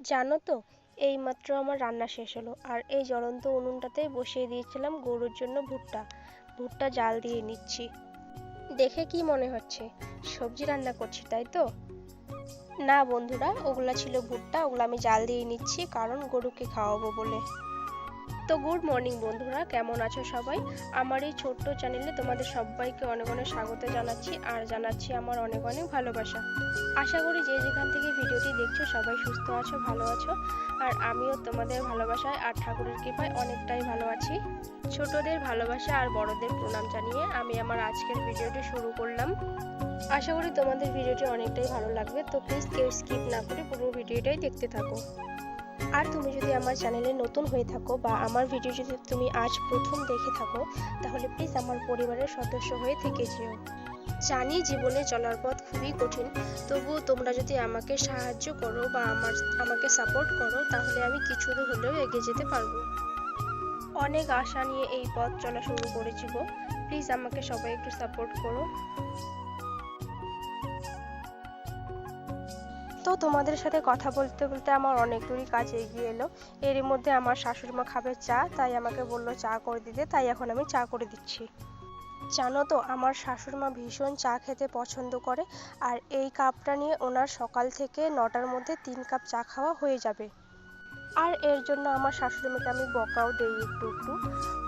জানো তো, এইমাত্র আমার রান্না শেষ হলো আর এই জ্বলন্ত উনুনটাতেই বসিয়ে দিয়েছিলাম গরুর জন্য ভুট্টা। ভুট্টা জাল দিয়ে নিচ্ছি। দেখে কি মনে হচ্ছে সবজি রান্না করছি, তাই তো? না বন্ধুরা, ওগুলা ছিল ভুট্টা, ওগুলো আমি জাল দিয়ে নিচ্ছি কারণ গরুকে খাওয়াবো বলে। তো গুড মর্নিং বন্ধুরা, কেমন আছো সবাই? আমার এই ছোট্ট চ্যানেলে তোমাদের সবাইকে অনেক অনেক স্বাগত জানাচ্ছি আর জানাচ্ছি আমার অনেক অনেক ভালোবাসা। আশা করি যে যেখান থেকে ভিডিওটি দেখছো সবাই সুস্থ আছো, ভালো আছো। আর আমিও তোমাদের ভালোবাসায় আর ঠাকুরের কৃপায় অনেকটাই ভালো আছি। ছোটদের ভালোবাসা আর বড়দের প্রণাম জানিয়ে আমি আমার আজকের ভিডিওটি শুরু করলাম। আশা করি তোমাদের ভিডিওটি অনেকটাই ভালো লাগবে, তো প্লিজ কেউ স্কিপ না করে পুরো ভিডিওটাই দেখতে থাকো। আর তুমি যদি আমার চ্যানেলে নতুন হয়ে থাকো বা আমার ভিডিও যদি তুমি আজ প্রথম দেখে থাকো, তাহলে প্লিজ আমার পরিবারের সদস্য হয়ে থেকে যেও। জানি জীবনে চলার পথ খুবই কঠিন, তবুও তোমরা যদি আমাকে সাহায্য করো বা আমাকে সাপোর্ট করো, তাহলে আমি কিছু দূর হলেও এগিয়ে যেতে পারবো। অনেক আশা নিয়ে এই পথ চলা শুরু করেছি গো, প্লিজ আমাকে সবাই একটু সাপোর্ট করো। তো তোমাদের সাথে কথা বলতে বলতে আমার অনেক দূরই কাজ এগিয়ে এলো। এরই মধ্যে আমার শাশুড়ি মা খাবে চা, তাই আমাকে বললো চা করে দিতে, তাই এখন আমি চা করে দিচ্ছি। জানো তো, আমার শাশুড়ি মা ভীষণ চা খেতে পছন্দ করে, আর এই কাপটা নিয়ে ওনার সকাল থেকে 9টার মধ্যে 3 কাপ চা খাওয়া হয়ে যাবে। আর এর জন্য আমার শাশুড়ি মাকে আমি বকাও দেই একটু একটু,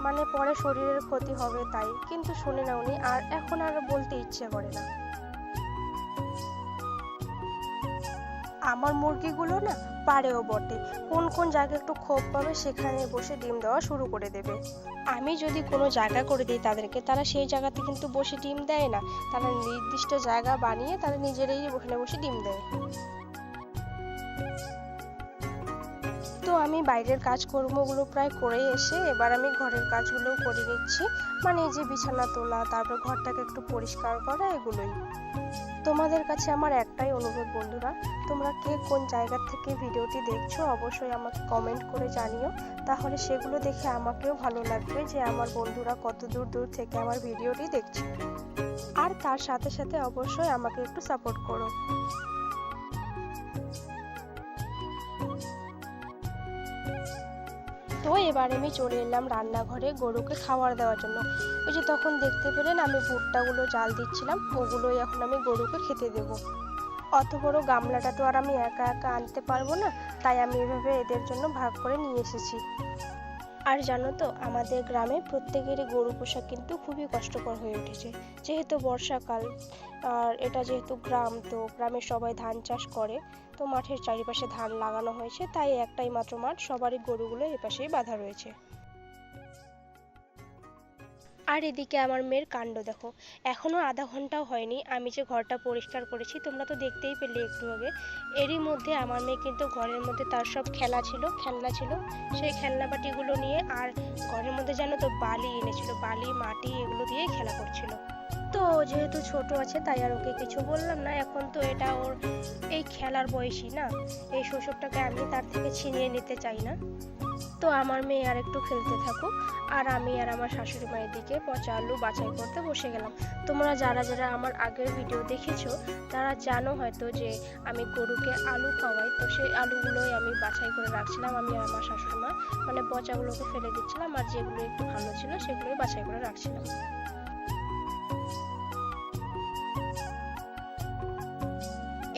মানে পরে শরীরের ক্ষতি হবে তাই, কিন্তু শুনে না উনি, আর এখন আর বলতে ইচ্ছে করে না। আমার মুরগিগুলো না পারেও বটে, কোন কোন জায়গায় একটু ক্ষোভ পাবে সেখানে বসে ডিম দেওয়া শুরু করে দেবে। আমি যদি কোনো জায়গা করে দিই তাদেরকে, তারা সেই জায়গাতে কিন্তু বসে ডিম দেয় না, তারা নির্দিষ্ট জায়গা বানিয়ে তারা নিজেরাই ওখানে বসে ডিম দেয়। তো আমি বাইরের কাজকর্মগুলো প্রায় করে এসে এবার আমি ঘরের কাজগুলোও করে নিচ্ছি, মানে এই যে বিছানা তোলা, তারপর ঘরটাকে একটু পরিষ্কার করা, এগুলোই। তোমাদের কাছে আমার একটাই অনুরোধ বন্ধুরা, তোমরা কে কোন জায়গা থেকে ভিডিওটি দেখছো অবশ্যই আমাকে কমেন্ট করে জানিও, তাহলে সেগুলো দেখে আমাকেও ভালো লাগবে যে আমার বন্ধুরা কত দূর দূর থেকে আমার ভিডিওটি দেখছে। আর তার সাথে সাথে অবশ্যই আমাকে একটু সাপোর্ট করো। তো এবার আমি চলে এলাম রান্নাঘরে গরুকে খাবার দেওয়ার জন্য। ওই যে তখন দেখতে পেলেন আমি ভুট্টাগুলো জাল দিচ্ছিলাম, ওগুলোই এখন আমি গরুকে খেতে দেবো। অত বড় গামলাটা তো আর আমি একা একা আনতে পারবো না, তাই আমি এভাবে এদের জন্য ভাগ করে নিয়ে এসেছি। আর জানো তো, আমাদের গ্রামে প্রত্যেকেরই গরু পোষা কিন্তু খুবই কষ্টকর হয়ে উঠেছে, যেহেতু বর্ষাকাল, আর এটা যেহেতু গ্রাম, তো গ্রামের সবাই ধান চাষ করে, তো মাঠের চারিপাশে ধান লাগানো হয়েছে, তাই একটাই মাত্র মাঠ, সবারই গরুগুলো এপাশেই বাঁধা রয়েছে। আর এদিকে আমার মেয়ের কাণ্ড দেখো, এখনো আধা ঘন্টাও হয়নি আমি যে ঘরটা পরিষ্কার করেছি, তোমরা তো দেখতেই পেলে একটু আগে। এরই মধ্যে আমার মেয়ে কিন্তু ঘরের মধ্যে তার সব খেলনা ছিল, সেই খেলনাবাটিগুলো নিয়ে, আর ঘরের মধ্যে জানো তো বালি এনেছিল, বালি মাটি এগুলো দিয়ে খেলা করছিল। তো যেহেতু ছোট আছে তাই আর ওকে কিছু বললাম না, এখন তো এটা ওর এই খেলার বয়সী না, এই শৈশবটাকে আমি তার থেকে ছিনিয়ে নিতে চাই না। তো আমার মেয়ে আর একটু খেলতে থাকুক, আর আমি আর আমার শাশুড়ি মায়ের দিকে পচা আলু বাছাই করতে বসে গেলাম। তোমরা যারা যারা আমার আগের ভিডিও দেখেছো তারা জানো হয়তো যে আমি গরুকে আলু খাওয়াই, তো সেই আলুগুলোই আমি বাছাই করে রাখছিলাম, আমি আর আমার শাশুড়ি মা, মানে পচাগুলোকে ফেলে দিচ্ছিলাম আর যেগুলো একটু ভালো ছিল সেগুলোই বাছাই করে রাখছিলাম।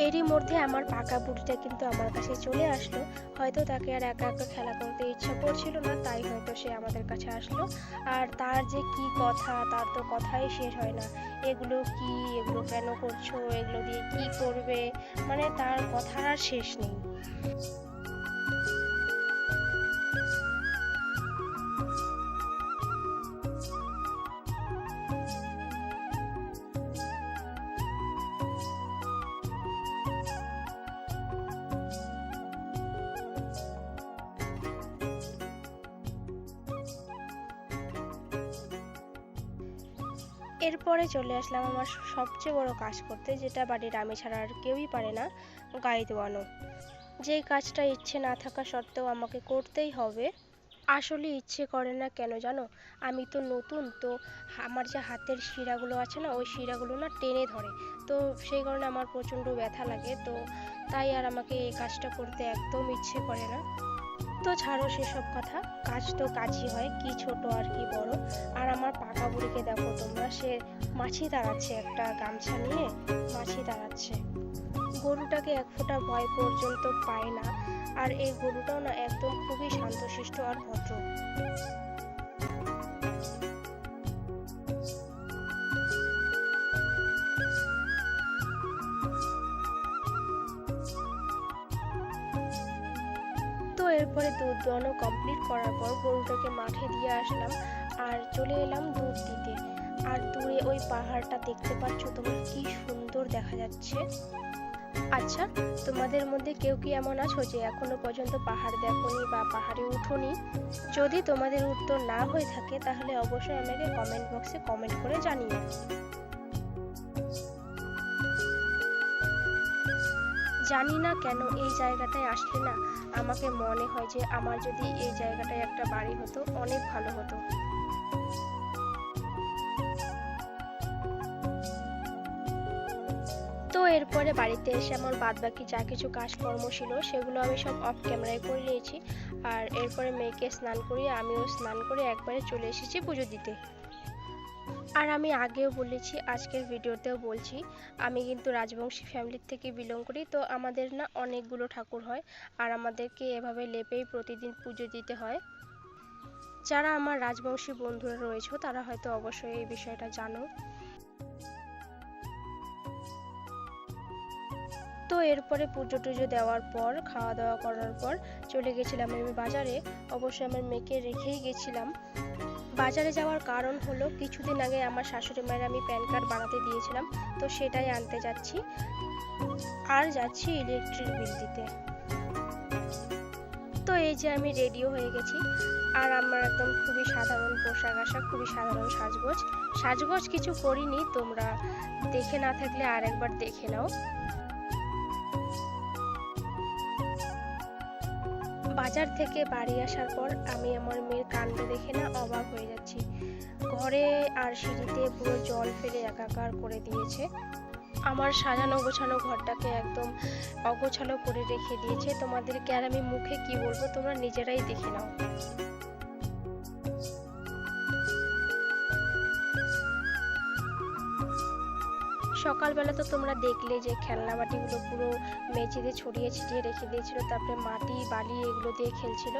এরই মধ্যে আমার পাকা বুড়িটা কিন্তু আমার কাছে চলে আসলো, হয়তো তাকে আর একা একা খেলা করতে ইচ্ছা করছিল না, তাই হয়তো সে আমাদের কাছে আসলো। আর তার যে কি কথা, তার তো কথাই শেষ হয় না, এগুলো কি, এগুলো কেন করছো, এগুলো দিয়ে কি করবে, মানে তার কথার আর শেষ নেই। এরপরে চলে আসলাম আমার সবচেয়ে বড় কাজ করতে, যেটা বাড়ির আমি ছাড়া আর কেউই পারে না, গাই দোয়ানো। যেই কাজটা ইচ্ছে না থাকা সত্ত্বেও আমাকে করতেই হবে। আসলে ইচ্ছে করে না কেন জানো, আমি তো নতুন তো, আমার যে হাতের শিরাগুলো আছে না, ওই শিরাগুলো না টেনে ধরে। তো সেই কারণে আমার প্রচণ্ড ব্যথা লাগে, তো তাই আর আমাকে এই কাজটা করতে একদম ইচ্ছে করে না। তো ছাড়ো সেসব কথা, কাজ তো কাজই হয়, কি ছোট আর কি বড়। আর আমার পাকা বুড়িকে দেখো তোমরা, সে মাছি তাড়াচ্ছে, একটা গামছা নিয়ে মাছি তাড়াচ্ছে। গরুটাকে এক ফোঁটা ভয় পর্যন্ত পায় না, আর এই গরুটাও না একদম খুবই শান্তশিষ্ট আর ভদ্র। তো এরপরে দুধ দোয়ানো কমপ্লিট করার পর গরুটাকে মাঠে দিয়ে আসলাম, আর চলে এলাম দুধ দিতে। আর দূরে ওই পাহাড়টা দেখতে পাচ্ছ তোমরা, কি সুন্দর দেখা যাচ্ছে। আচ্ছা, তোমাদের মধ্যে কেউ কি এমন আছো যে এখনো পর্যন্ত পাহাড় দেখোনি বা পাহাড়ে উঠোনি? যদি তোমাদের উত্তর না হয়ে থাকে তাহলে অবশ্যই আমাকে কমেন্ট বক্সে কমেন্ট করে জানিও। জানি না কেন এই জায়গাটায় আসলে না আমাকে মনে হয় যে আমার যদি এই জায়গাটায় একটা বাড়ি হতো অনেক ভালো হতো। তো এরপরে বাড়িতে এসে আমার বাদবাকি যা কিছু কাজকর্ম ছিল সেগুলো আমি সব অফ ক্যামেরায় করে নিয়েছি। আর এরপরে মেয়েকে স্নান করিয়ে আমিও স্নান করে একবারে চলে এসেছি পুজো দিতে। আর আমি আগেও বলেছি, আজকের ভিডিওতেও বলছি, আমি কিন্তু রাজবংশী ফ্যামিলির থেকে বিলং করি। তো আমাদের না অনেকগুলো ঠাকুর হয়, আর আমাদেরকে এভাবে লেপেই প্রতিদিন পুজো দিতে হয়। যারা আমার রাজবংশী বন্ধুরা রয়েছে তারা হয়তো অবশ্যই এই বিষয়টা জানো। তো এরপরে পুজো টুজো দেওয়ার পর, খাওয়া দাওয়া করার পর চলে গেছিলাম আমি বাজারে। অবশ্যই আমার মেয়েকে রেখেই গেছিলাম। বাজারে যাওয়ার কারণ হলো, কিছুদিন আগে আমার শাশুড়ি মায়ের আমি প্যান কার্ড বানাতে দিয়েছিলাম, তো সেটাই আনতে যাচ্ছি। আর যাচ্ছি ইলেকট্রিক বিল দিতে। তো এই যে আমি রেডিও হয়ে গেছি, আর আমার একদম খুবই সাধারণ পোশাক আশাক, খুবই সাধারণ সাজগোজ। সাজগোজ কিছু করিনি, তোমরা দেখে না থাকলে আর একবার দেখে নাও। বাজার থেকে বাড়ি আসার পর আমি আমার মেয়ের কাণ্ড দেখে না অবাক হয়ে যাচ্ছি। ঘরে আর সিঁড়িতে পুরো জল ফেলে একাকার করে দিয়েছে। আমার সাজানো গোছানো ঘরটাকে একদম অগোছালো করে রেখে দিয়েছে। তোমাদেরকে আর আমি মুখে কি বলবো, তোমরা নিজেরাই দেখে নাও। সকালবেলা তো তোমরা দেখলে যে খেলনা বাটিগুলো পুরো মেঝেতে ছড়িয়ে ছিটিয়ে রেখে দিয়েছিল, তারপরে মাটি বালি এগুলো দিয়ে খেলছিল।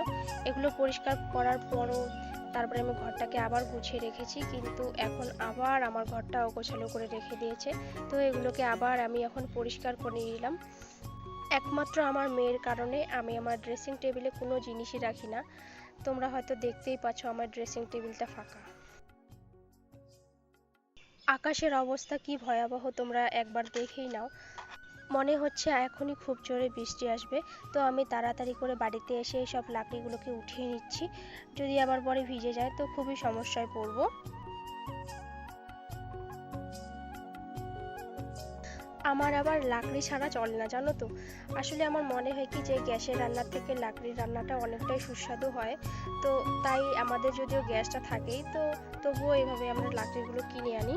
এগুলো পরিষ্কার করার পরও তারপরে আমি ঘরটাকে আবার গুছিয়ে রেখেছি, কিন্তু এখন আবার আমার ঘরটা অগোছালো করে রেখে দিয়েছে। তো এগুলোকে আবার আমি এখন পরিষ্কার করে নিলাম। একমাত্র আমার মেয়ের কারণে আমি আমার ড্রেসিং টেবিলে কোনো জিনিসই রাখি না। তোমরা হয়তো দেখতেই পাচ্ছ আমার ড্রেসিং টেবিলটা ফাঁকা। আকাশের অবস্থা কি ভয়াবহ তোমরা একবার দেখেই নাও। মনে হচ্ছে এখনই খুব জোরে বৃষ্টি আসবে। তো আমি তাড়াতাড়ি করে বাড়িতে এসে এই সব লাকড়িগুলোকে উঠিয়ে নিচ্ছি, যদি আবার পরে ভিজে যায় তো খুবই সমস্যায় পড়বো। আমার আবার লাকড়ি ছাড়া চলে না জানো তো। আসলে আমার মনে হয় কি যে গ্যাসের রান্নার থেকে লাকড়ির রান্নাটা অনেকটাই সুস্বাদু হয়। তো তাই আমাদের যদিও গ্যাসটা থাকেই, তো তবুও এইভাবে আমরা লাকড়িগুলো কিনে আনি।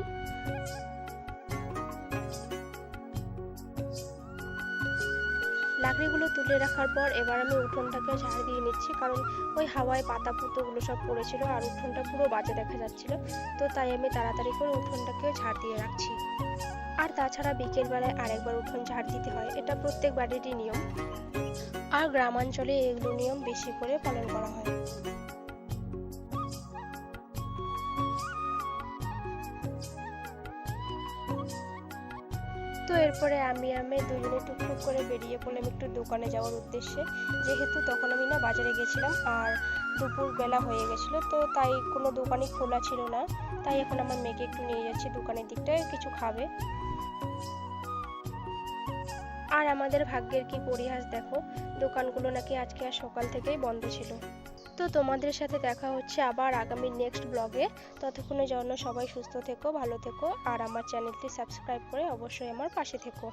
লাকড়িগুলো তুলে রাখার পর এবার আমি উঠোনটাকে ঝাড় দিয়ে নিচ্ছি, কারণ ওই হাওয়ায় পাতা পুতোগুলো সব পড়েছিল আর উঠোনটা পুরো বাজে দেখা যাচ্ছিল। তো তাই আমি তাড়াতাড়ি করে উঠোনটাকে ঝাড় দিয়ে রাখছি। আর তাছাড়া বিকেল বেলায় আরেকবার উঠোন ঝাড় দিতে হয়, এটা প্রত্যেক বাড়িরই নিয়ম। আর গ্রামাঞ্চলে এগুলো নিয়ম বেশি করে পালন করা হয়। তো এরপরে আমি দুজনে টুকটুক করে বেরিয়ে পড়লাম একটু দোকানে যাওয়ার উদ্দেশ্যে। যেহেতু তখন আমি না বাজারে গেছিলাম আর দুপুর বেলা হয়ে গেছিলো, তো তাই কোনো দোকানই খোলা ছিল না। তাই এখন আমার মেয়েকে একটু নিয়ে যাচ্ছি দোকানের দিকটায়, কিছু খাবে। আর আমাদের ভাগ্যের কি পরিহাস দেখো, দোকানগুলো নাকি আজকে আর সকাল থেকেই বন্ধ ছিল। তো তোমাদের সাথে দেখা হচ্ছে আবার আগামী নেক্সট ব্লগে। ততক্ষণের জন্য সবাই সুস্থ থেকো, ভালো থেকো, আর আমার চ্যানেলটি সাবস্ক্রাইব করে অবশ্যই আমার পাশে থেকো।